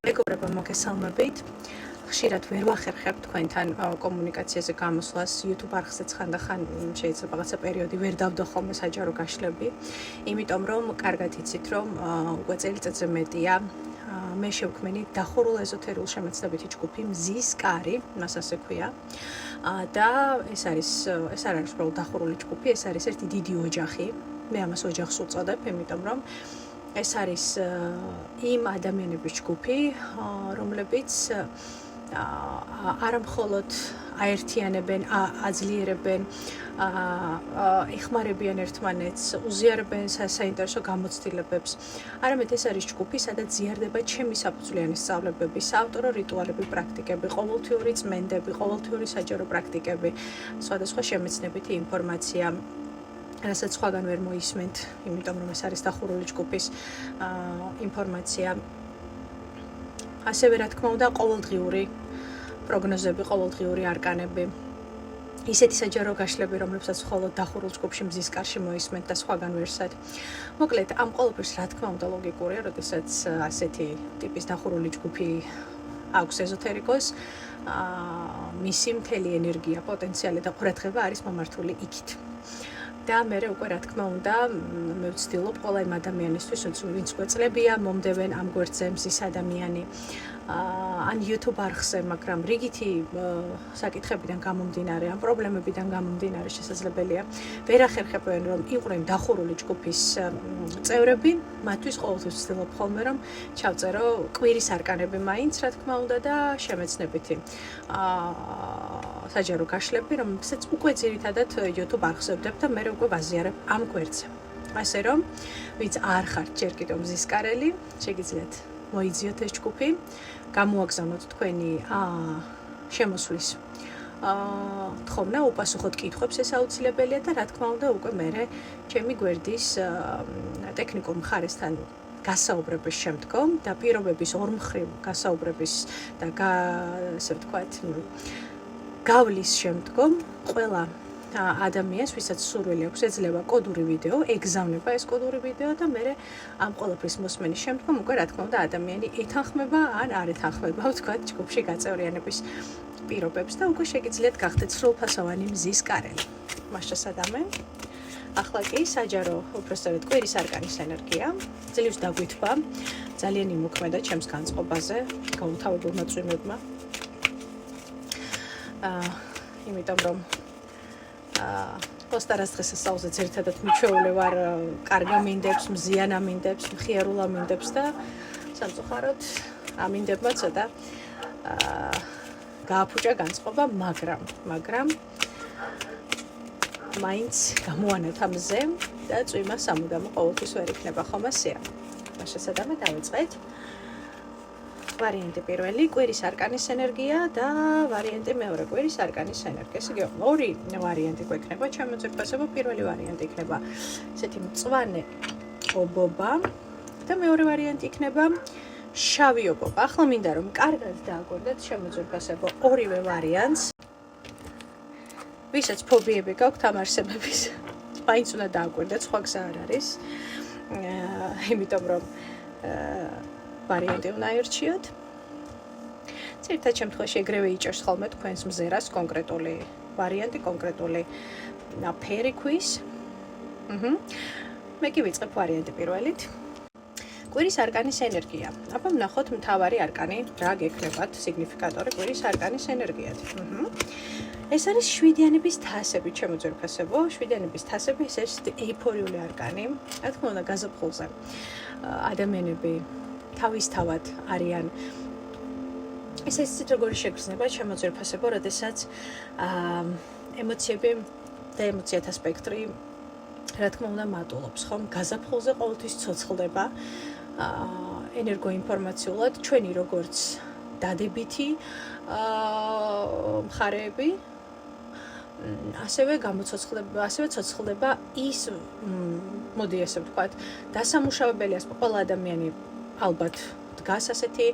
მეგობრებო, მოგესალმებით. ხშირად ვერ ვახერხებ თქვენთან კომუნიკაციაზე გამოსვლას YouTube არხზეც ხანდახან შეიძლება რაღაცა პერიოდი ვერ დავდო ხოლმე საჯარო გაშლები, იმიტომ რომ კარგად იცით რომ უკვე წელიწადზე მეტია მე შევქმნით დახურულ ეზოთერულ შემეცნებითი ჯგუფი მზის კარი, მას ასე ქვია. და ეს არ არის უბრალოდ დახურული ჯგუფი, ეს არის ერთი დიდი ოჯახი. მე ამას ოჯახს უწოდებ, იმიტომ რომ ეს არის იმ ადამიანების ჯგუფი, რომლებიც არა მხოლოდ აერთიანებენ, აძლიერებენ, ეხმარებიან ერთმანეთს, უზიარებენ საინტერესო გამოცდილებებს. არამედ ეს არის ჯგუფი, სადაც ზიარდება ჩემი საფუძვლიანი სწავლებები, საავტორო რიტუალები, პრაქტიკები, ყოველთვიური წმენდები, ყოველთვიური საჯარო პრაქტიკები, სხვადასხვა შემეცნებითი ინფორმაცია. რასაც სხვაგან ვერ მოისმენთ, იმიტომ რომ ეს არის დახურული ჯგუფის ინფორმაცია. ასევე რა თქმა უნდა, ყოველდღიური პროგნოზები, ყოველდღიური არკანები. ისეთი საჯარო გაშლები, რომლებსაც მხოლოდ დახურულ ჯგუფში მზის კარში მოისმენთ და სხვაგან ვერსად. მოკლედ, ამ ყოველფერს რა თქმა უნდა ლოგიკურია, როდესაც ასეთი ტიპის დახურული ჯგუფი აქვს ეზოთერიკოს, მისი მთელი ენერგია, პოტენციალი და ყურადღება არის მომართული იქით. და მე უკვე რა თქმა უნდა მე ვცდილობ ყველა იმ ადამიანისთვის, ვინც გვეწლებია, მომდევენ ამ გვერდზე მზის ადამიანი, ან YouTube არხზე, მაგრამ რიგითი საკითხებიდან გამომდინარე, ან პრობლემებიდან გამომდინარე შესაძლებელია ვერ ახერხებენ რომ იყვნენ დახურული ჯგუფის წევრები, მათთვის ყოველთვის ვცდილობ ხოლმე რომ ჩავწერო კვირის არკანები მაინც, რა თქმა უნდა და შემეცნებითი საჯარო გაშლები, რომელსაც უკვე ძირითადად YouTube არხზე ვდებ და მე უკვე ვაზიარებ ამ გვერდზე. ასე რომ, ვინც არ ხართ ჯერ კიდევ მზის კარელი, შეგიძლიათ მოიძიოთ ეს ჯგუფი, გამოაგზავნოთ თქვენი შემოსვლის თხოვნა, უპასუხოთ კითხვებს, ეს აუცილებელია და რა თქმა უნდა უკვე მე ჩემი გვერდის ტექნიკურ მხარესთან გასაუბრების შემდგომ და პირობების ორმხრივ გასაუბრების და ასე ვთქვათ, გავლის შემდგომ ყველა ადამიანს, ვისაც სურვილი აქვს, ეძლევა კოდური ვიდეო, ეგზავნება ეს კოდური ვიდეო და მე ამ ყველაფრის მოსმენის შემდგომ უკვე რა თქმა უნდა ადამიანი ეთანხმება ან არ ეთანხმება, ვთქვათ, ჯგუფში გაწევრიანების პირობებს და უკვე შეგიძლიათ გახდეთ სრულფასოვანი მზის კარელი. მას შესადამე ახლა კი საჯარო უпроსტად კვირის არკანის ენერგია ძლივს დაგვითვა ძალიან იმოქმედა ჩემს განწყობაზე გაუთავებულმა წვიმებმა. იმიტომ რომ პოსტარას დღესასწაულზე ძირითადად მიჩვეული ვარ კარგ ამინდებს, მზიან ამინდებს, მხიარულ ამინდებს და სამწუხაროდ ამინდებმა ცოტა გააფუჭა განწყობა, მაგრამ მაინც გამოანათა მზე და წვიმა სამუდამო ყოველთვის ვერ იქნება ხომ ასეა. მას შესადამე დავიწყეთ. ვარიანტი პირველი, კვირის არკანის ენერგია და ვარიანტი მეორე, კვირის არკანის ენერგია. ესე იგი, ორი ვარიანტი გვექნება, ჩემოძებასებო, პირველი ვარიანტი იქნება ესეთი მწვანე ობობა და მეორე ვარიანტი იქნება შავი ობობა. ახლა მინდა რომ კარგად დააკვირდეთ შემოძებასებო ორივე ვარიანტს. ვისაც ფობიები გაქვთ ამ არსებების, მაინც უნდა დააკვირდეთ, სხვა გზა არ არის. იმიტომ რომ ვარიანტი უნდა აირჩიოთ. ძირითადად შემთხვევაში ეგრევე იჭერს ხოლმე თქვენს მზერას კონკრეტული ვარიანტი, კონკრეტული ფერი ქვის. მე კი ვიწყებ ვარიანტი პირველით. კვირის არკანის ენერგია. აბა ვნახოთ მთავარი არკანი რა გექნებათ, სიგნიფიკატორი კვირის არკანის ენერგიად. ეს არის შვიდიანების თასები, ჩემოძერფასებო, შვიდიანების თასები, ეს არის ეიფორიული არკანი. რა თქმა უნდა, გაზაფხულზე ადამიანები თავისთავად არიან ეს ისეთ როგორი შეგრძნება შემოძერფასებო, როდესაც ემოციები და ემოციათა სპექტრი რა თქმა უნდა მატულობს, ხომ? გაზაფხულზე ყოველთვის ცოცხლდება ენერგოინფორმაციულად ჩვენი როგორც დადებითი მხარეები ასევე ცოცხლდება ის მოდი ასე ვთქვათ, დასამუშავებელი ყველა ადამიანი ალბათ დგას ასეთი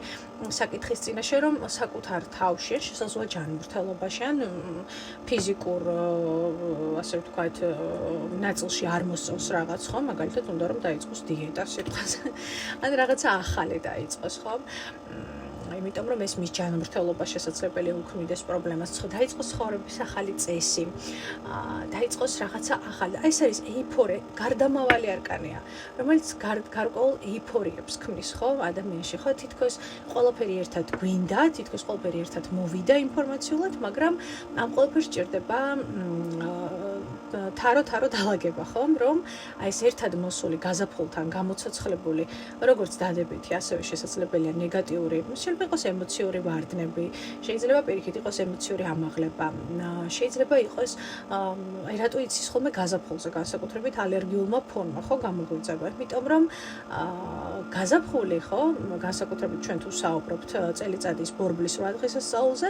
საკითხის წინაშე, რომ საკუთარ თავში, შესაძლოა ჯანმრთელობაში ან ფიზიკურ, ასე ვთქვათ, ნაწილში არ მოსწონს რაღაც, ხო? მაგალითად, უნდა რომ დაიწყოს დიეტა სიტყვაზე. ან რაღაცა ახალი დაიწყოს, ხო? იმიტომ რომ ეს მის ჯანმრთელობა შესაძლებელია უქმნიდეს პრობლემას, დაიწყოს ცხოვრების ახალი წესი, დაიწყოს რაღაცა ახალი. აი ეს არის ეიფორია, გარდამავალი არკანია, რომელიც გარკვეულ ეიფორიებს ქმნის, ხო, ადამიანში, ხო, თითქოს ყველაფერი ერთად გვინდა, თითქოს ყველაფერი ერთად მოვიდა ინფორმაციულად, მაგრამ ამ ყველაფერს სჭირდება თარო დალაგება, ხომ, რომ აი ეს ერთად მოსული გაზაფხულთან გამოცოცხლებული, როგორც დადებითი, ასევე შესაძლებელია ნეგატიური, შეიძლება იყოს ემოციური ვარდნები, შეიძლება პირიქით იყოს ემოციური ამაღლება, შეიძლება იყოს აი რატო იცის ხოლმე გაზაფხულზე განსაკუთრებით ალერგიულმა ფონმა, ხო, გამოგვიწება, იმიტომ რომ გაზაფხული, ხო, განსაკუთრებით ჩვენ თუ საუბრობთ წელიწადის ბორბლის 8 დღესასწაულზე,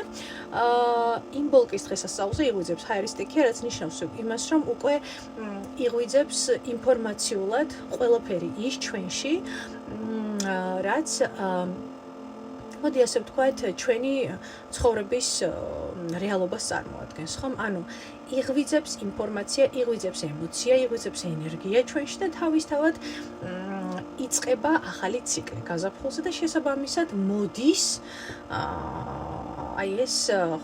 იმბოლკის დღესასწაულზე იღვიძებს ჰაერისტიქია, რაც ნიშნავს იმას, რომ უკვე იღვიძებს ინფორმაციულად ყველაფერი ის ჩვენში, რაც მოდი ასე ვთქვათ, ჩვენი ცხოვრების რეალობას წარმოადგენს, ხომ? ანუ იღვიძებს ინფორმაცია, იღვიძებს ემოცია, იღვიძებს ენერგია ჩვენში და თავისთავად იწყება ახალი ციკლი გაზაფხულზე და შესაბამისად მოდის აი ეს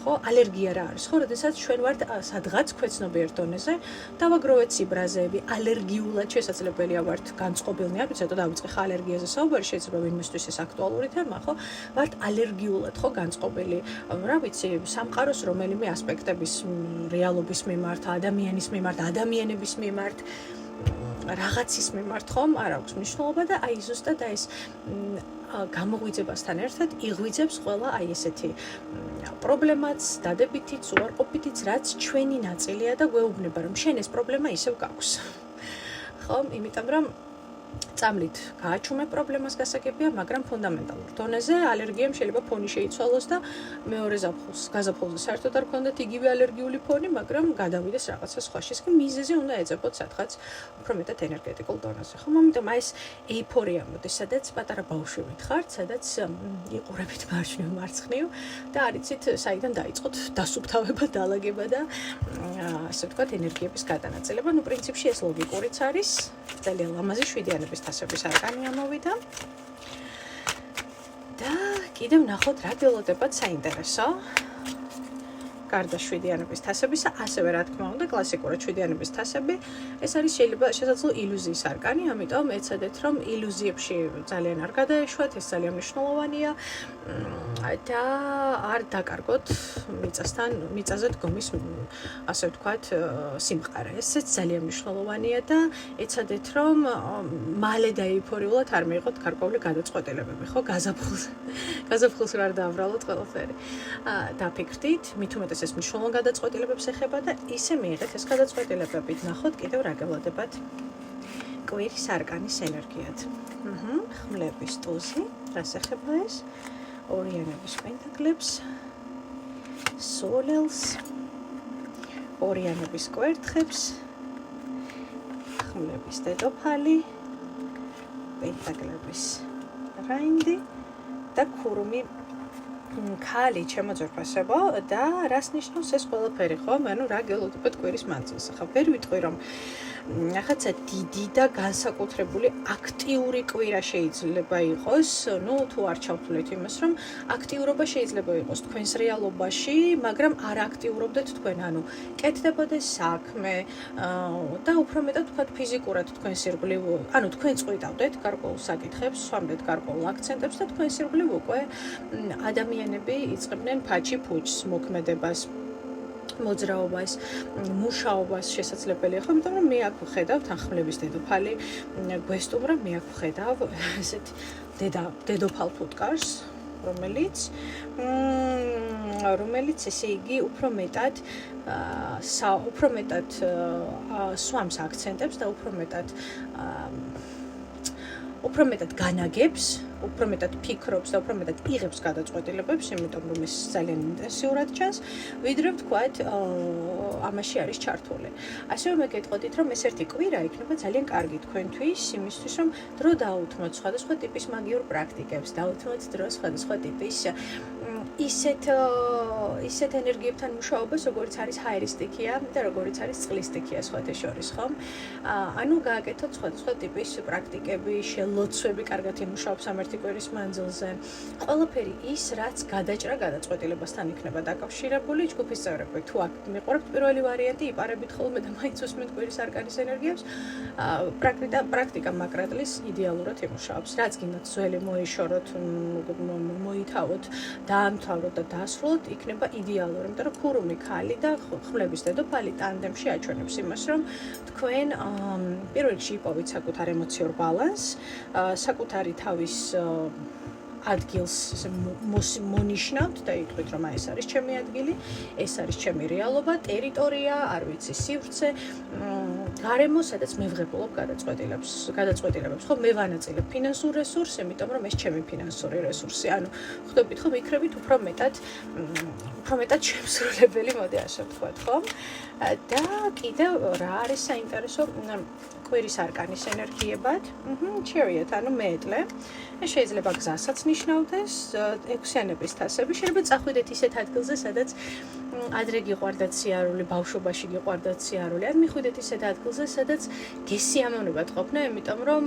ხო ალერგია რა არის ხო როდესაც ჩვენ ვართ სადღაც ქვეცნობიერ დონეზე დავაგროვეთ ციბრაზეები ალერგიულად შესაძლებელია ვართ განწყობილნი არ ვიცი ცოტა დავიწყე ხა ალერგიაზე საუბარი შეიძლება ვინმესთვის ეს აქტუალური თემა ხო ვართ ალერგიულად ხო განწყობილი რა ვიცი სამყაროს რომელიმე ასპექტების რეალობის მიმართ ადამიანის მიმართ ადამიანების მიმართ რაღაცის მიმართ ხომ არ აქვს მნიშვნელობა და აი ზუსტად ეს გამოღვიძებასთან ერთად იღვიძებს ყველა აი ესეთი პრობლემაც, დადებითიც, უარყოფითიც, რაც ჩვენი ნაწილია და გვეუბნება რომ შენ ეს პრობლემა ისევ გაქვს. ხო, იმიტომ რომ წამლით გააჩუმე პრობლემას გასაგებია, მაგრამ ფუნდამენტალურ დონეზე ალერგიამ შეიძლება ფონი შეიცვალოს და მეორე გაზაფხულზე საერთოდ არ ქონდათ იგივე ალერგიული ფონი, მაგრამ გადავიდეს რაღაცა სხვაში. ეს კი მიზეზი უნდა ეძებოთ სადღაც უფრო მეტად ენერგეტიკულ დონეზე. ხო, ამიტომ აი ეს ეიფორია მოდის, სადაც პატარა ბავშვი ხართ, სადაც იყურებით მარჯვნივ მარცხნივ და არიცით საიდან დაიწყოთ დასუფთავება, დალაგება და ასე ვთქვათ ენერგიების გადანაწილება. ნუ პრინციპში ეს ლოგიკურიც არის, ძალიან ლამაზი შვიდიანების თასების არკანი ამოვიდა. და კიდევ ნახოთ რა ველოდებათ საინტერესო. გარდა შვიდიანების თასებისა, ასევე რა თქმა უნდა, კლასიკურად შვიდიანების თასები, ეს არის შეიძლება შესაძლოა ილუზიის არკანი, ამიტომ ეცადეთ რომ ილუზიებში ძალიან არ გადაეშვათ, ეს ძალიან მნიშვნელოვანია და არ დაკარგოთ მიწაზე დგომის ასე ვთქვათ სიმყარე. ესეც ძალიან მნიშვნელოვანია და ეცადეთ რომ მალე დაიფორიულად არ მიიღოთ გარკვეული გადაწყვეტილებები, ხო, გაზაფხულს რა დააბრალოთ ყველაფერი. დაფიქრდით, მით უმეტეს ეს მნიშვნელოვან გადაწყვეტილებებს ეხება და ისე მიიღეთ ეს გადაწყვეტილებები. ნახოთ კიდევ რა გველოდებათ კვირის არკანის ენერგიად. ხმლების ტუზი, რას ეხება ეს? ორიანების პენტაკლებს, სოლელს, ორიანების კვერთხებს, ხმლების დედოფალი, პენტაკლების რაინდი და ქურუმი ქალი ჩემოძორფასებო და რას ნიშნავს ეს ყველაფერი ხო? ანუ რა გელოდებათ კვირის მანძილზე? ხა ვერ ვიტყვი რომ რაღაცა დიდი და განსაკუთრებული აქტიური კვირა შეიძლება იყოს, ну თუ არ ჩავთვლით იმას, რომ აქტიურობა შეიძლება იყოს თქვენს რეალობაში, მაგრამ არ აქტიურობდეთ თქვენ, ანუ კეთდებოდეს საქმე და უფრო მეტად თქვათ ფიზიკურად თქვენს ირგვლივ, ანუ თქვენ წყვიტავდეთ გარკვეულ საკითხებს, სვამდეთ გარკვეულ აქცენტებს და თქვენს ირგვლივ უკვე ადამიანები იწყებდნენ ფაჩი ფუჩს, მოქმედებას მოძრაობას, მუშაობას შესაძლებელია ხო, იმიტომ რომ მე აქ ვხედავ თანხმლების დედოფალი გვესტუმრა, მე აქ ვხედავ ესეთ დედოფალ ფუტკარს, რომელიც ესე იგი უფრო მეტად სვამს აქცენტებს და უფრო მეტად განაგებს უფრო მეტად ფიქრობს და უფრო მეტად იღებს გადაწყვეტილებებს, იმიტომ რომ ეს ძალიან ინტენსიურად ჩანს, ვიდრე ვთქვათ, ამაში არის ჩართული. ასევე მე გეტყოდით, რომ ეს ერთი კვირა იქნება ძალიან კარგი თქვენთვის, იმისთვის, რომ დრო დაუთმოთ სხვადასხვა ტიპის მაგიურ პრაქტიკებს, დაუთმოთ დრო სხვადასხვა ტიპის ისეთ ენერგიებთან მუშაობას, როგორც არის ჰაერის სტიქია და როგორც არის წყლის სტიქია სხვათა შორის, ხო? ანუ გააკეთოთ სხვადასხვა ტიპის პრაქტიკები, შელოცვები, კარგად იმუშაობს ამ ერთი კვირის მანძილზე. ყველაფერი ის, რაც გადაჭრა გადაწყვეტილებასთან იქნება დაკავშირებული, ჯგუფის წევრები თუ აქ მიყურებთ პირველი ვარიანტი, იპარებით ხოლმე და მაინც უსმენთ კვირის არკანის ენერგიებს, პრაქტიკა მაკრატლის იდეალურად იმუშაობს. რაც გინდათ ძველი მოიშოროთ, მოითავოთ, დაამთავროთ და დასრულოთ, იქნება იდეალური, იმიტომ რომ ქურუმი ქალი და ხმლების დედოფალი ტანდემში აჩვენებს იმას, რომ თქვენ პირველ რიგში იპოვეთ საკუთარ ემოციურ ბალანსს, საკუთარი თავის ადგილს მონიშნავთ და იტყვით, რომ ეს არის ჩემი ადგილი, ეს არის ჩემი რეალობა, ტერიტორია, არ ვიცი, სივრცე, გარემო, სადაც მე ვღებულობ გადაწყვეტილებებს, ხო, მე ვანაწილებ ფინანსურ რესურსს, იმიტომ რომ ეს ჩემი ფინანსური რესურსი. ანუ ხვდებით, ხო, ვიქრებით უფრო მეტად შემსრულებელი, მოდი ასე ვთქვათ, ხო? და კიდევ რა არის საინტერესო კვირის არკანის ენერგიებად, Chariot, ანუ მეტლე. ეს შეიძლება გზასაც ნიშნავდეს, ექვსიანების თასები. შეიძლება წახვიდეთ ისეთ ადგილზე, სადაც ადრე გიყვარდათ სიარული, ბავშვობაში გიყვარდათ სიარული. ან მიხვიდეთ ისეთ ადგილზე, სადაც გესიამოვნებათ ყოფნა, იმიტომ რომ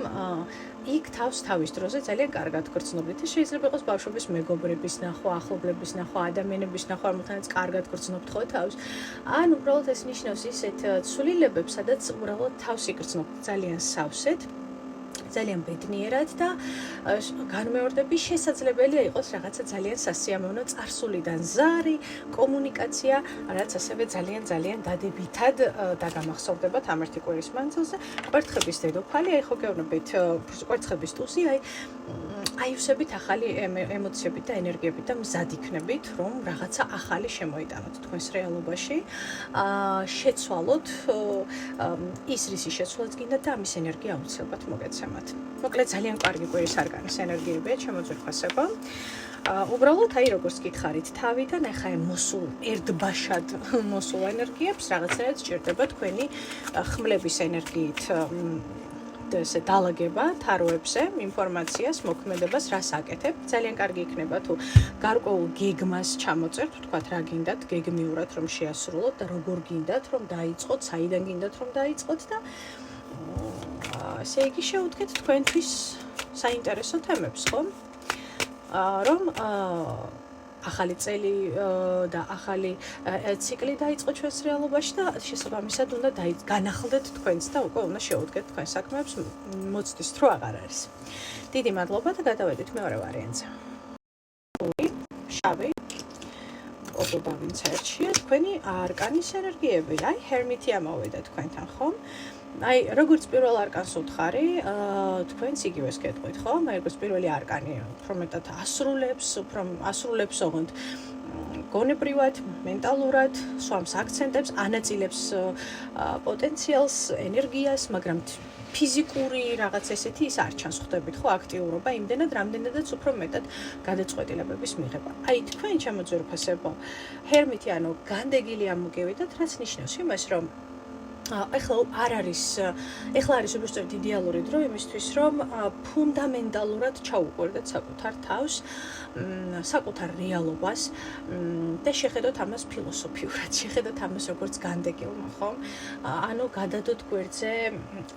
იქ თავის დროზე ძალიან კარგად გრძნობდით. ეს შეიძლება იყოს ბავშვობის მეგობრების ნახვა, ახლობლების ნახვა, ადამიანების ნახვა, რომელთანაც კარგად გრძნობთ ხო თავს. ან უბრალოდ ეს ნიშნავს ისეთ ცვლილებებს, სადაც უბრალოდ თავს იგრძნობთ ძალიან სავსედ, ძალიან ბედნიერად და განმეორდები შესაძლებელია იყოს რაღაცა ძალიან სასიამოვნო წარსულიდან ზარი, კომუნიკაცია, რაც ასევე ძალიან დადებითად დაგამახსოვდებათ ამ ერთი კვირის მანძილზე. კვერცხების დედოფალი, აი ხო გეუბნებით, კვერცხების ტუზი, აი უსებით ახალი ემოციებით და ენერგიებით და მზად იქნებით, რომ რაღაცა ახალი შემოიტანოთ თქვენს რეალობაში, შეცვალოთ ის რისი შეცვლაც გინდა და ამის ენერგია აუცილებლად მოგეცემათ. მოკლედ ძალიან კარგი კვირის არკანის ენერგიებია შემოძვირფასება. უბრალოდ აი როგორც გითხარით თავიდან, ახლა ერთბაშად მოსულ ენერგიებს რაღაცნაირად სჭირდება თქვენი ხმლების ენერგიით ესე დალაგება თაროებზე, ინფორმაციას, მოქმედებას, რას აკეთებთ. ძალიან კარგი იქნება თუ გარკვეულ გეგმას ჩამოწერთ, თქვათ რა გინდათ გეგმიურად რომ შეასრულოთ და როგორ გინდათ რომ დაიწყოთ, საიდან გინდათ რომ დაიწყოთ და ესე იგი შევუდგეთ თქვენთვის საინტერესო თემებს, ხო? რომ ახალი წელი და ახალი ციკლი დაიწყო ჩვენს რეალობაში და შესაბამისად უნდა განახლდეთ თქვენს და უკვე უნდა შევუდგეთ თქვენ საქმეებს, მოცდის დრო აღარ არის. დიდი მადლობა და გადავედით მეორე ვარიანტზე. შავი ოდობა ვინც ერჩია თქვენი არკანის ენერგიები. აი ჰერმიტი ამოვიდა თქვენთან, ხო? აი როგორც პირველ არკანს უთხარი, თქვენც იგივეს გეტყვით, ხო? როგორც პირველი არკანი, უფრო მეტად ასრულებს ოღონდ გონებრივად, მენტალურად, სვამს აქცენტებს, ანაწილებს პოტენციალს, ენერგიას, მაგრამ ფიზიკური რაღაც ესეთი ის არ ჩანს, ხვდებით, ხო, აქტიურობა იმდენად, რამდენადაც უფრო მეტად გადაწყვეტილებების მიღება. აი თქვენ შემოძვირფასებო ჰერმიტი, ანუ განდეგილი ამოგევიდათ, რაც ნიშნავს იმას, რომ ეხლა არის უბრალოდ იდეალური დრო იმისთვის, რომ ფუნდამენტალურად ჩაუყვერდეთ საკუთარ თავს, საკუთარ რეალობას და შეხედოთ ამას ფილოსოფიურად, შეხედოთ ამას როგორც განდეგილმა, ხო? ანუ გადადოთ გვერდზე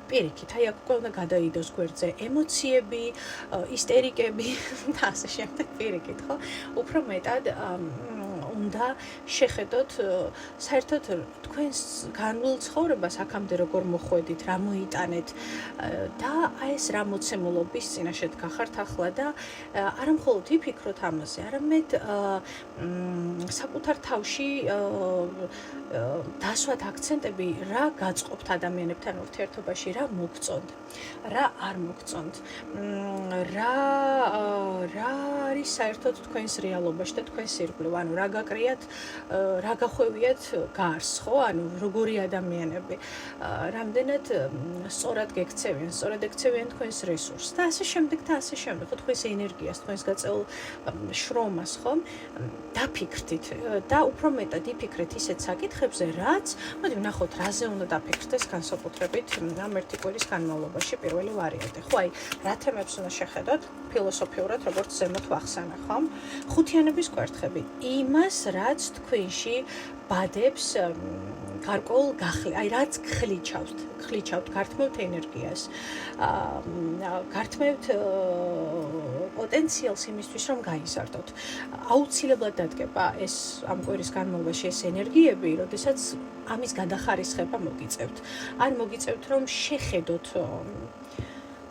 პირიქით, აი აქ უკვე უნდა გადაიდოს გვერდზე ემოციები, ისტერიკები და ასე შემდეგ პირიქით, ხო? უფრო მეტად უნდა შეხედოთ საერთოდ თქვენს განვლილ ცხოვრებას აქამდე როგორ მოხვედით, რა მოიტანეთ და აი ეს რა მოცემულობის წინაშე გახართ ახლა და არა მხოლოდ იფიქროთ ამაზე, არამედ საკუთარ თავში დასვათ აქცენტები, რა გაწყობთ ადამიანებთან ურთიერთობაში, რა მოგწონთ, რა არ მოგწონთ, რა არის საერთოდ თქვენს რეალობაში და თქვენს ირგვლივ? ანუ რა გაკრიათ, რა გახვევიათ გარს, ხო? ანუ როგორი ადამიანები, რამდენად სწორად გექცევიან, სწორად ეკცევიან თქვენს რესურსს და ასე შემდეგ და ასე შემდეგ, ხო, თქვენს ენერგიას, თქვენს გაწეულ შრომას, ხო? დაფიქრდით და უფრო მეტად იფიქრეთ ისეთ საკითხებზე, რაც, მოდი ვნახოთ, რაზე უნდა დაფიქრდეს განსაკუთრებით ამ ერთი კვირის განმავლობაში პირველი ვარიანტი. ხო, აი, რა თემებს უნდა შეხედოთ ფილოსოფიურად, როგორც ზემოთ ვახსენე, ხო? ხუთიანების კვერთხები. იმას, რაც თქვენში ბადებს გარკვეულ აი რაც ხლიჩავთ, გართმევთ ენერგიას, გართმევთ პოტენციალს იმისთვის, რომ გაიზარდოთ. აუცილებლად დადგება ეს ამ კვირის განმავლობაში ეს ენერგიები, როდესაც ამის გადახარისხება მოგიწევთ. ან მოგიწევთ, რომ შეხედოთ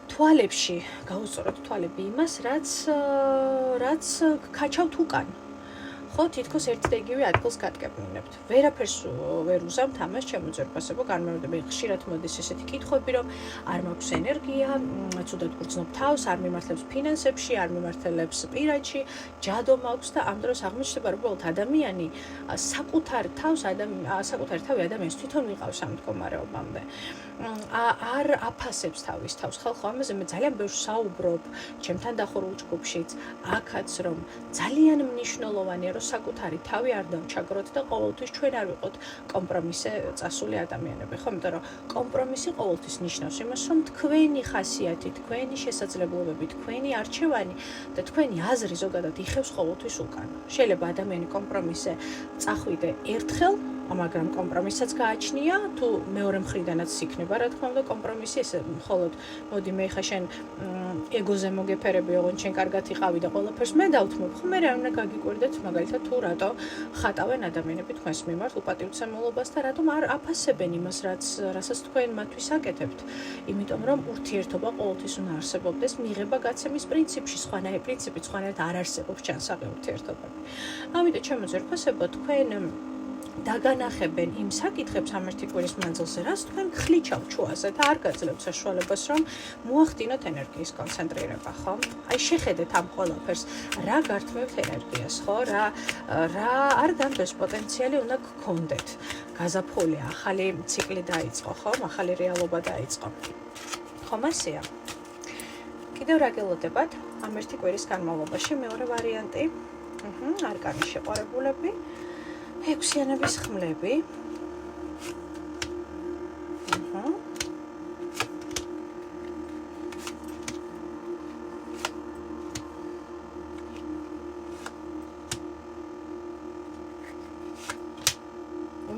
თვალებში, გაუსწოროთ თვალები იმას, რაც გაჩავთ უკან. ხო, თითქოს ერთ და იგივე ადგილს გატკეპნინებთ. ვერაფერს ვერ უზამთ ამას ჩემო ძვირფასებო განმეორდება. ხშირად მოდის ესეთი კითხვები, რომ არ მაქვს ენერგია, ცუდად გრძნობ თავს, არ მიმართლებს ფინანსებში, არ მიმართლებს პირადში, ჯადო მაქვს და ამ დროს აღმოჩნდება, რომ უბრალოდ ადამიანი საკუთარი თავი ადამიანს თვითონ მიყავს ამ მდგომარეობამდე. არ აფასებს თავის თავს. ხალხო, ამაზე მე ძალიან ბევრს საუბრობ, ჩემთან დახურულ ჯგუფშიც, აქაც, რომ ძალიან მნიშვნელოვანია, რომ საკუთარი თავი არ დავჩაგროთ და ყოველთვის ჩვენ არ ვიყოთ კომპრომისზე წასული ადამიანები, ხო? იმიტომ რომ კომპრომისი ყოველთვის ნიშნავს იმას, რომ თქვენი ხასიათი, თქვენი შესაძლებლობები, თქვენი არჩევანი და თქვენი აზრი ზოგადად იხევს ყოველთვის უკან. შეიძლება ადამიანი კომპრომისზე წახვიდე ერთხელ, მაგრამ კომპრომისაც გააჩნია, თუ მეორე მხრიდანაც იქნება, რა თქმა უნდა, კომპრომისი ესე მხოლოდ მოდი მე ხა შენ ეგოზე მოგეფერები, ოღონდ შენ კარგად იყავი და ყველაფერს მე დავთმობ, ხო მე რა უნდა გაგიკვირდეთ, მაგალითად თუ რატო ხატავენ ადამიანები თქვენს მიმართ უპატივცემულობას და რატომ არ აფასებენ იმას, რასაც თქვენ მათთვის აკეთებთ. იმიტომ რომ ურთიერთობა ყოველთვის უნდა არსებობდეს მიღება-გაცემის პრინციპში, სხვანაირი პრინციპით, სხვანაირად არ არსებობს ჩანსაღი ურთიერთობები. ამიტომ ჩემო ძვირფასებო, თქვენ დაგანახებენ იმ საკითხებს ამ ერთი კვირის მანძილზე, რაც თქვენ ხლიჩავთ ჩუაზე და არ გაძლევთ საშუალებას, რომ მოახდინოთ ენერგიის კონცენტრირება, ხო? აი შეხედეთ ამ ყველაფერს, რა გართმევთ ენერგიას, ხო? რა არ დამდეს პოტენციალი უნდა გქონდეთ. გაზაფხულია, ახალი ციკლი დაიწყო, ხო? ახალი რეალობა დაიწყო. ხომ ასეა? კიდევ რა გელოდებათ ამ ერთი კვირის განმავლობაში მეორე ვარიანტი? არკანის შეყვარებულები. ექვსიანების ხმლები.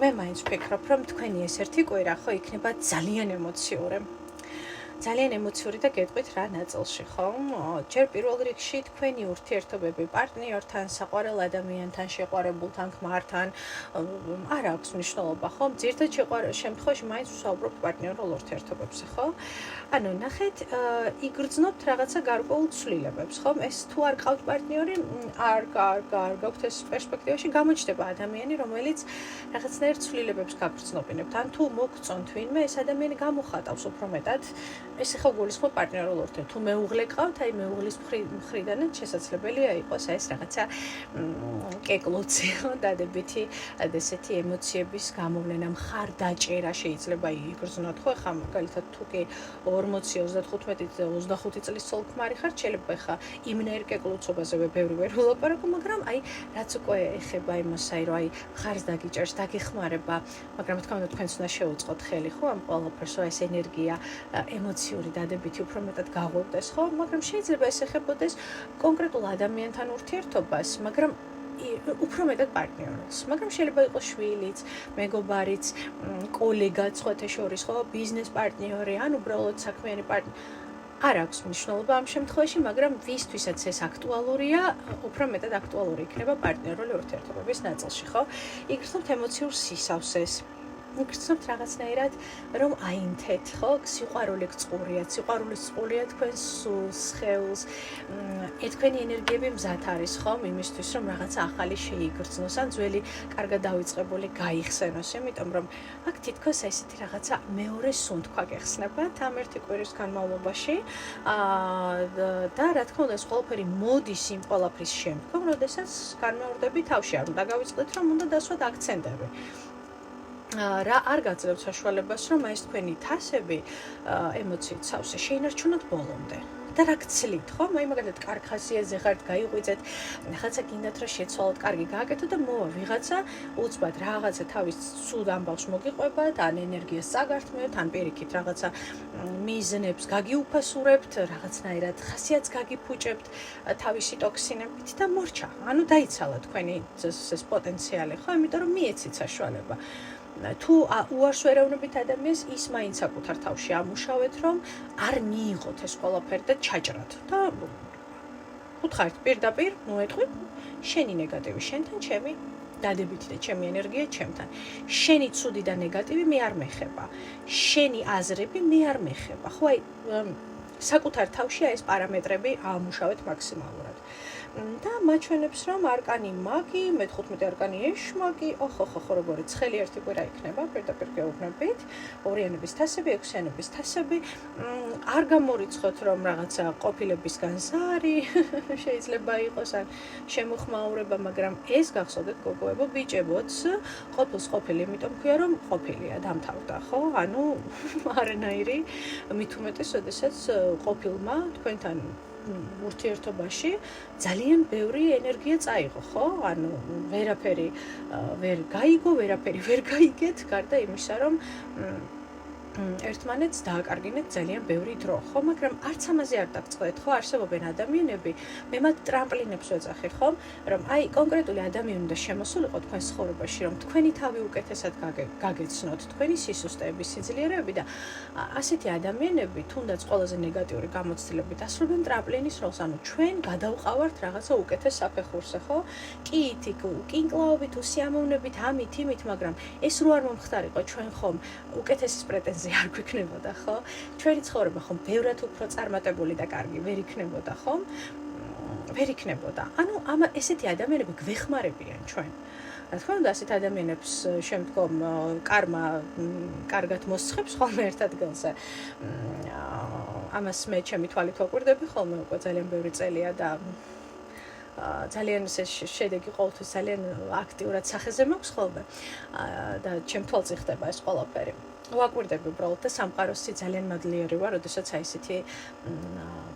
მე მაინც ვფიქრობ, რომ თქვენი ეს ერთი კვირა ხო იქნება ძალიან ემოციური. ძალიან ემოციური და გეტყვით რა ნაწილში, ხო? ჯერ პირველ რიგში თქვენი ურთიერთობები პარტნიორთან, საყვარელ ადამიანთან, შეყვარებულთან, ქმართან არ აქვს მნიშვნელობა, ხო? ძირითადად შემთხვევაში მაინც ვსაუბრობ პარტნიორულ ურთიერთობებზე, ხო? ანუ ნახეთ, იგრძნობთ რაღაცა გარკვეულ ცვლილებებს, ხო? ეს თუ არ ყავთ პარტნიორი, არ გაქვთ ეს პერსპექტივაში გამოჩნდება ადამიანი, რომელიც რაღაცნაირ ცვლილებებს გაგრძნობინებთ. ან თუ მოგწონთ ვინმე, ეს ადამიანი გამოხატავს უფრო მეტად ეს ახლა გულისხმობ პარტნიორულ ურთიერთობებს. თუ მეუღლე ყავთ, აი მეუღლის მხრიდანაც შესაძლებელია იყოს ეს რაღაცა კეკლოცი, დადებითი ესეთი ემოციების გამოვლენა, მხარდაჭერა შეიძლება იგრძნოთ, ხო? ახლა მაგალითად თუ კი 40-35 წლის ცოლ ქმარი ხართ, შეიძლება ახლა იმნაირ კეკლოცობაზე ბევრი ვერ ვილაპარაკო, მაგრამ აი რაც უკვე ეხება იმას, აი რომ აი მხარს დაგიჭერს, დაგეხმარება, მაგრამ რა თქმა უნდა თქვენც უნდა შეუწყოთ ხელი, ხო? ამ ყველაფერს, ეს ენერგია, ემოციური დადებითი უფრო მეტად გაღვევდეს, ხო? მაგრამ შეიძლება ეს ეხებოდეს კონკრეტულ ადამიანთან ურთიერთობას, მაგრამ უფრო მეტად პარტნიორს, მაგრამ შეიძლება იყოს შვილიც, მეგობარიც, კოლეგაც, სხვათა შორის, ხო, ბიზნეს პარტნიორი, ან უბრალოდ საქმიანი პარტნიორი. არ აქვს მნიშვნელობა ამ შემთხვევაში, მაგრამ ვისთვისაც ეს აქტუალურია, უფრო მეტად აქტუალური იქნება პარტნიორული ურთიერთობების ნაწილში, ხო? იგრძნობთ ემოციურ სისავსეს. მიგრძნობთ რაღაცნაირად რომ აინთეთ, ხო? სიყვარული გწყურიათ, სიყვარულის წყურია თქვენ სულს, სხეულს. თქვენი ენერგიები მზად არის, ხო? იმისთვის რომ რაღაცა ახალი შეიგრძნოს ან ძველი კარგად დავიწყებული გაიხსენოს, იმიტომ რომ აქ თითქოს ესეთი რაღაცა მეორე სუნთქვა გეხსნებათ ამ ერთი კვირის განმავლობაში. და რა თქმა უნდა, ეს ყველაფერი მოდის იმ ყველაფრის შემდგომ, როდესაც განმეორდები თავში, არ უნდა გავიწყდეთ რომ უნდა დასვათ აქცენტები. რა არ გაძლევთ საშუალებას, რომ ეს თქვენი თასები ემოციით სავსე შეინარჩუნოთ ბოლომდე. და რა გცლით, ხო? მაგალითად, კარგ ხასიათზე ხართ, გაიყვიძეთ, რაღაცა გინდათ რა შეცვალოთ, კარგი გააკეთოთ და მოვა ვიღაცა უცბად რაღაცა თავის ცუდ ამბავს მოგიყვებათ, ან ენერგიას წაგართმევთ, ან პირიქით რაღაცა მიზნებს გაგიუფასურებთ, რაღაცნაირად ხასიათს გაგიფუჭებთ თავისი ტოქსინებით და მორჩა. ანუ დაიცალა თქვენი ეს პოტენციალი, ხო? იმიტომ რომ მიეცით საშუალება. თუ უარს ვერევნებით ადამიანს, ის მაინც საკუთარ თავში ამუშავეთ, რომ არ მიიღოთ ეს ყველაფერი და ჩაჭრათ. და უთხარით პირდაპირ მოეტყვით, შენი ნეგატივი შენთან, ჩემი დადებითი და ჩემი ენერგია ჩემთან. შენი ცუდი და ნეგატივი მე არ მეხება. შენი აზრები მე არ მეხება. ხო, აი საკუთარ თავში ეს პარამეტრები ამუშავეთ მაქსიმალურად. და მაჩვენებს რომ არკანი მაგი, მე-15 არკანი ეშმაკი, ოხო, როგორი ცხელი ერთი კვირა იქნება, პირდაპირ გეუბნებით, ორიანების თასები, ექვსიანების თასები, არ გამორიცხოთ რომ რაღაცა ყოფილებისგან ზარი შეიძლება იყოს ან შემოხმაურება, მაგრამ ეს გახსოვდეთ გოგოებო, ბიჭებოც, ყოფილს ყოფილი, იმიტომ ქვია რომ ყოფილია, დამთავრდა, ხო? ანუ არანაირი მით უმეტეს, როდესაც ყოფილმა თქვენთან ურთიერთობაში ძალიან ბევრი ენერგია წაიღო, ხო? ანუ ვერაფერი ვერ გაიგო, ვერაფერი ვერ გაიგეთ, გარდა იმისა, რომ ერთმანეთს დააკარგინეთ ძალიან ბევრი დრო, ხო? მაგრამ არც ამაზე არ დაგწყდეთ, ხო? არსებობენ ადამიანები, მე მათ ტრამპლინებს ვეძახი, ხო? რომ აი კონკრეტული ადამიანი უნდა შემოსულიყო თქვენ ცხოვრებაში, რომ თქვენი თავი უკეთესად გაგეცნოთ, თქვენი სისუსტეების სიძლიერეები და ასეთი ადამიანები, თუნდაც ყველაზე ნეგატიური გამოცდილებით ასრულებენ ტრამპლინის როლს, ანუ ჩვენ გადავყავართ რაღაცა უკეთეს საფეხურზე, ხო? კიითი, კინკლაობით, უსიამოვნებით, ამით, იმით, მაგრამ ეს რო არ მომხდარიყო ჩვენ ხომ უკეთესის პრეტენზია არ გვიქნებოდა, ხო? ჩვენი ცხოვრება ხომ ბევრად უფრო წარმატებული და კარგი ვერ იქნებოდა, ხო? ვერ იქნებოდა. ანუ ესეთი ადამიანები გვეხმარებიან ჩვენ. რა თქმა უნდა, ასეთ ადამიანებს შემდგომ კარმა კარგად მოსცხებს ხოლმე ერთ ადგილზე. ამას მე ჩემი თვალით ვაკვირდები ხოლმე უკვე ძალიან ბევრი წელია და ძალიან შედეგი ყოველთვის ძალიან აქტიურად სახეზე მაქვს ხოლმე და ჩემ თვალწინ ხდება ეს ყველაფერი. ვაკვირდები უბრალოდ და სამყაროსი ძალიან მადლიერი ვარ, როდესაც აი ესეთი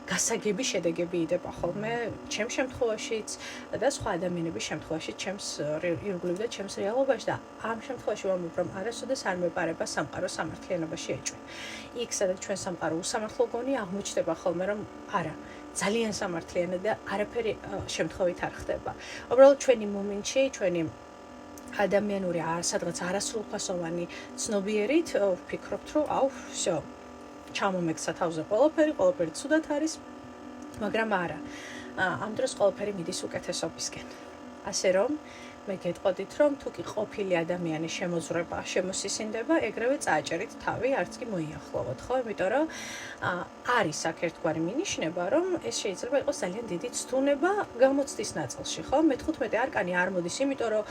გასაგები შედეგები იდება ხოლმე ჩემ შემთხვევაშიც და სხვა ადამიანების შემთხვევაშიც ჩემს ირგვლივ და ჩემს რეალობაში და ამ შემთხვევაში ვამბობ რომ არასოდეს არ მეპარება სამყარო სამართლიანობაში ეჭვი. იქ სადაც ჩვენ სამყარო უსამართლო გონი აღმოჩნდება ხოლმე რომ არა ძალიან სამართლიანი და არაფერი შემთხვევით არ ხდება. უბრალოდ ჩვენი მომენტში, ჩვენი ადამიანური სადღაც არასრულფასოვანი ცნობიერით ვფიქრობთ, რომ აუ, всё, ჩამომექცა თავზე ყველაფერი ცუდად არის, მაგრამ არა. ამ დროს ყველაფერი მიდის უკეთესობისკენ. ასე რომ მე გეტყოდით, რომ თუ კი ყოფილი ადამიანი შემოძვრება, შემოსისინდება, ეგრევე წააჭერით თავი, არც კი მოიახლოვოთ, ხო? იმიტომ რომ არის აქ ერთგვარი მინიშნება, რომ ეს შეიძლება იყოს ძალიან დიდი ცდუნება გამოცდის ნაწილში, ხო? მე-15 არკანი არ მოდის, იმიტომ რომ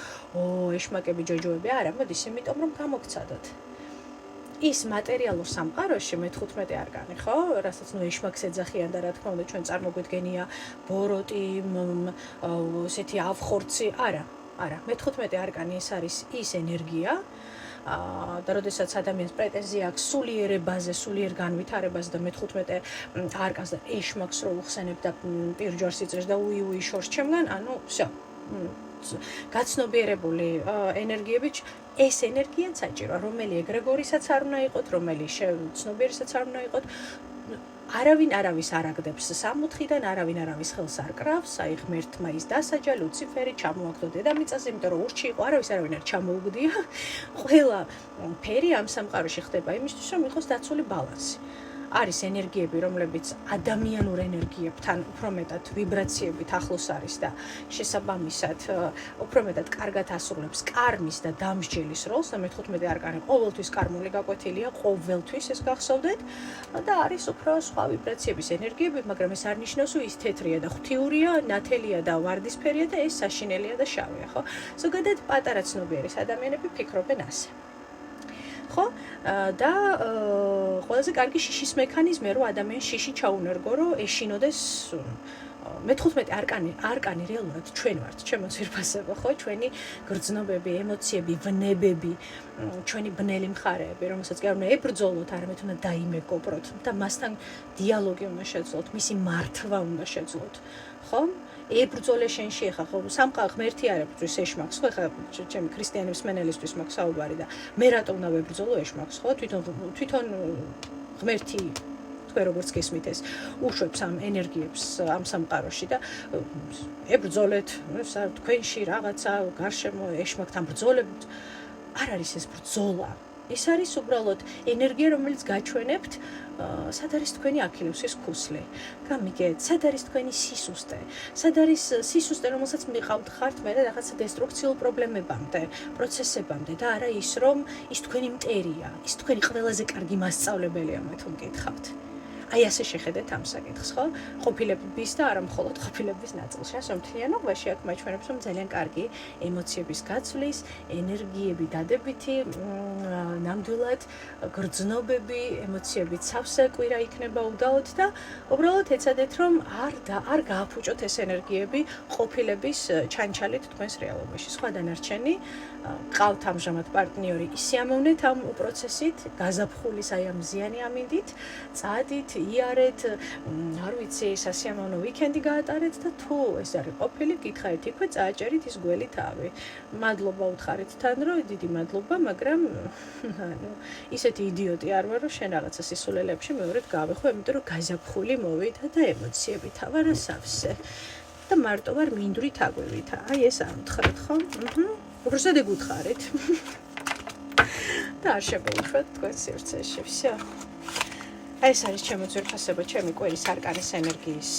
ეშმაკები, ჯოჯოები არა, მოდის, იმიტომ რომ გამოგცადოთ. ის მატერიალურ სამყაროში მე-15 არკანი, ხო? რასაც ეშმაკს ეძახიან და რა თქმა უნდა ჩვენ წარმოგვიდგენია ბოროტი, ესეთი ავხორცი, არა, მე-15 არკანი ეს არის ის ენერგია და როდესაც ადამიანს პრეტენზია აქვს სულიერებაზე, სულიერ განვითარებაზე და მე-15 არკანს და ეშმაკს რო უხსენებ და პირჯვარს იწევს და უი შორს ჩემგან, ანუ всё. გაცნობიერებული ენერგიები ეს ენერგიაც საჭიროა, რომელი ეგრეგორისაც არ უნდა იყოთ, რომელი ცნობიერისაც არ უნდა იყოთ. არავინ არავის არ აგდებს სამოთხიდან, არავინ არავის ხელს არ კრავს, აი ღმერთმა ის დასაჯა, ლუციფერი ჩამოაგდო დედამიწაზე, იმიტომ რომ ურჩი იყო, არავინ არ ჩამოუგდია. ყველა ფერი ამ სამყაროში ხდება იმისთვის, რომ იყოს დაცული ბალანსი. არის ენერგიები, რომლებიც ადამიანურ ენერგიებთან უფრო მეტად ვიბრაციებით ახლოს არის და შესაბამისად უფრო მეტად კარგად ასრულებს კარმის და დამსჯელის როლს და მე-15 არკანი ყოველთვის კარმული გაკვეთილია, ყოველთვის ეს გახსოვდეთ და არის უფრო სხვა ვიბრაციების ენერგიები, მაგრამ ეს არ ნიშნავს, რომ ის თეთრია და ღვთიურია, ნათელია და ვარდისფერია და ეს საშინელია და შავია, ხო? ზოგადად პატარა ცნობიერის ადამიანები ფიქრობენ ასე. ხო? და ყველაზე კარგი შიშის მექანიზმია, რომ ადამიანს შიში ჩაუნერგო, რომ ეშინოდეს მე-15 არკანი რეალურად ჩვენ ვართ, ჩემო ძვირფასებო, ხო? ჩვენი გრძნობები, ემოციები, ვნებები, ჩვენი ბნელი მხარეები, რომელსაც კი არ უნდა ებრძოლოთ, არამედ უნდა დაიმეგობროთ და მასთან დიალოგი უნდა შეძლოთ, მისი მართვა უნდა შეძლოთ, ხო? ებრძოლე შენში ხა ხო სამყარო ღმერთი არ ებრძვის ეშმაკს ხო ხა ჩემი ქრისტიანი მსმენელისთვის მაქვს საუბარი და მე რატომ უნდა ვებრძოლო ეშმაკს ხო თვითონ ღმერთი თქვენ როგორც გესმით ეს უშვებს ამ ენერგიებს ამ სამყაროში და ებრძოლეთ თქვენში რაღაცა გარშემო ეშმაკთან ბრძოლებთ არ არის ეს ბრძოლა ეს არის უბრალოდ ენერგია რომელიც გაჩვენებთ სად არის თქვენი აქილევსის ქუსლი გამიგეთ სად არის თქვენი სისუსტე სად არის სისუსტე რომელსაც მიყავთ ხართ მე რაღაცა დესტრუქციულ პრობლემებამდე პროცესებამდე და არა ის რომ ის თქვენი მტერია ის თქვენი ყველაზე კარგი მასწავლებელია მე თუ მკითხავთ აი ასე შეხედეთ ამ საკითხს ხო ყოფილების და არა მხოლოდ ყოფილების ნაწილში ასე მთლიანობაში აქ მაჩვენებს რომ ძალიან კარგი ემოციების გაცვლის ენერგიები დადებითი ნამდვილად გრძნობები ემოციები სავსე კვირა იქნება უდაოდ და უბრალოდ ეცადეთ რომ არ გააფუჭოთ ეს ენერგიები ყოფილების ჩანჩალით თქვენს რეალობაში სხვა დანარჩენი ყავთ ამჟამად პარტნიორი ისიამოვნეთ ამ პროცესით გაზაფხულის აი ამ ზიანი ამინდით წადით იარეთ არ ვიცი სასიამოვნო ვიკენდი გაატარეთ და თუ ეს არის ყოფილი გითხარით იქვე წააჭერით ის გველი თავი მადლობა უთხარით თან რომ დიდი მადლობა მაგრამ ანუ ისეთი იდიოტი არ ვარ რომ შენ რაღაცა სისულელებში მეორედ გავეხო იმიტომ რომ გაზაფხული მოვიდა და ემოციები თავარა სავსე და მარტო ვარ მინდვრით აგვივითა აი ეს არ უთხრეთ ხო უბრალოდ ეგუთხარით და არ შეგეუშვათ თქვენ სივრცეში всё ეს არის ჩემო ძვირფასებო ჩემი კვირის არკანის ენერგიის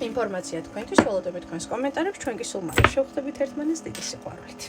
ინფორმაცია თქვენთვის ველოდებით თქვენს კომენტარებს ჩვენ კი სულ მალე შევხვდებით ერთმანეთს დიდი სიყვარულით